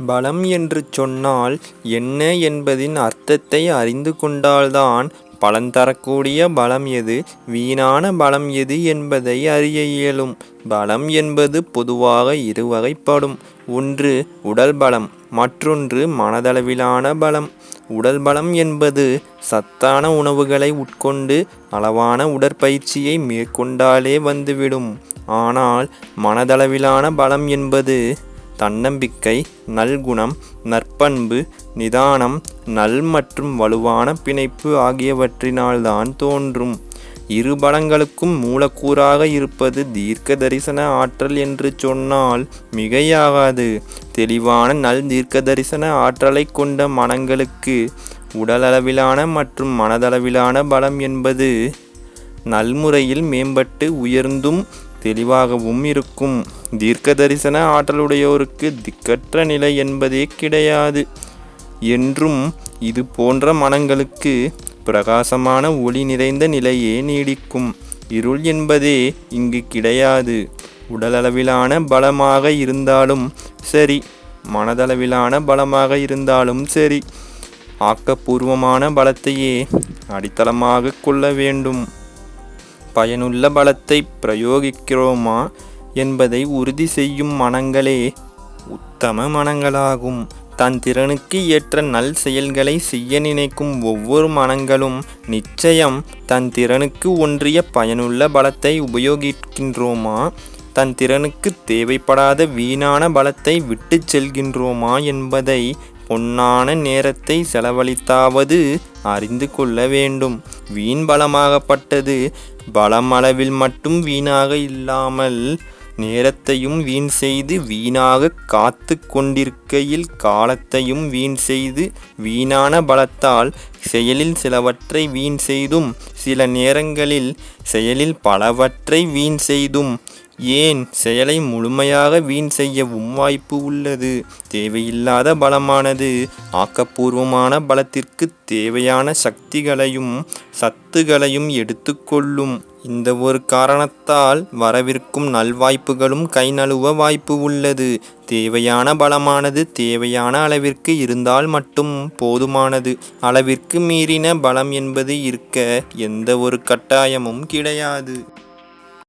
பலம் என்று சொன்னால் என்ன என்பதின் அர்த்தத்தை அறிந்து கொண்டால்தான் பலன் தரக்கூடிய பலம் எது, வீணான பலம் எது என்பதை அறிய இயலும். பலம் என்பது பொதுவாக இரு வகைப்படும். ஒன்று உடல் பலம், மற்றொன்று மனதளவிலான பலம். உடல் பலம் என்பது சத்தான உணவுகளை உட்கொண்டு அளவான உடற்பயிற்சியை மேற்கொண்டாலே வந்துவிடும். ஆனால் மனதளவிலான பலம் என்பது தன்னம்பிக்கை, நல்குணம், நற்பண்பு, நிதானம், நல் மற்றும் வலுவான பிணைப்பு ஆகியவற்றினால்தான் தோன்றும். இரு பலங்களுக்கும் மூலக்கூறாக இருப்பது தீர்க்க தரிசன ஆற்றல் என்று சொன்னால் மிகையாகாது. தெளிவான நல் தீர்க்க தரிசன ஆற்றலை கொண்ட மனங்களுக்கு உடலளவிலான மற்றும் மனதளவிலான பலம் என்பது நல்முறையில் மேம்பட்டு உயர்ந்தும் தெளிவாகவும் இருக்கும். தீர்க்க தரிசன ஆற்றலுடையோருக்கு திக்கற்ற நிலை என்பதே கிடையாது என்றும், இது போன்ற மனங்களுக்கு பிரகாசமான ஒளி நிறைந்த நிலையே நீடிக்கும். இருள் என்பதே இங்கு கிடையாது. உடலளவிலான பலமாக இருந்தாலும் சரி, மனதளவிலான பலமாக இருந்தாலும் சரி, ஆக்கப்பூர்வமான பலத்தையே அடித்தளமாக கொள்ள வேண்டும். பயனுள்ள பலத்தை பிரயோகிக்கிறோமா என்பதை உறுதி செய்யும் மனங்களே உத்தம மனங்களாகும். தன் திறனுக்கு ஏற்ற நல் செயல்களை செய்ய நினைக்கும் ஒவ்வொரு மனங்களும் நிச்சயம் தன் திறனுக்கு ஒன்றிய பயனுள்ள பலத்தை உபயோகிக்கின்றோமா, தன் திறனுக்கு தேவைப்படாத வீணான பலத்தை விட்டு செல்கின்றோமா என்பதை பொன்னான நேரத்தை செலவழித்தாவது அறிந்து கொள்ள வேண்டும். வீண் பலமாகப்பட்டது பலம் அளவில் மட்டும் வீணாக இல்லாமல் நேரத்தையும் வீண் செய்து வீணாக காத்து கொண்டிருக்கையில் காலத்தையும் வீண் செய்து வீணான பலத்தால் செயலில் சிலவற்றை வீண் செய்தும் சில நேரங்களில் செயலில் பலவற்றை வீண் செய்தும் ஏன் செயலை முழுமையாக வீண் செய்யவும் வாய்ப்பு உள்ளது. தேவையில்லாத பலமானது ஆக்கப்பூர்வமான பலத்திற்கு தேவையான சக்திகளையும் சத்துகளையும் எடுத்துக்கொள்ளும். இந்த ஒரு காரணத்தால் வரவிருக்கும் நல்வாய்ப்புகளும் கை நழுவ வாய்ப்பு உள்ளது. தேவையான பலமானது தேவையான அளவிற்கு இருந்தால் மட்டும் போதுமானது. அளவிற்கு மீறின பலம் என்பது இருக்க எந்த ஒரு கட்டாயமும் கிடையாது.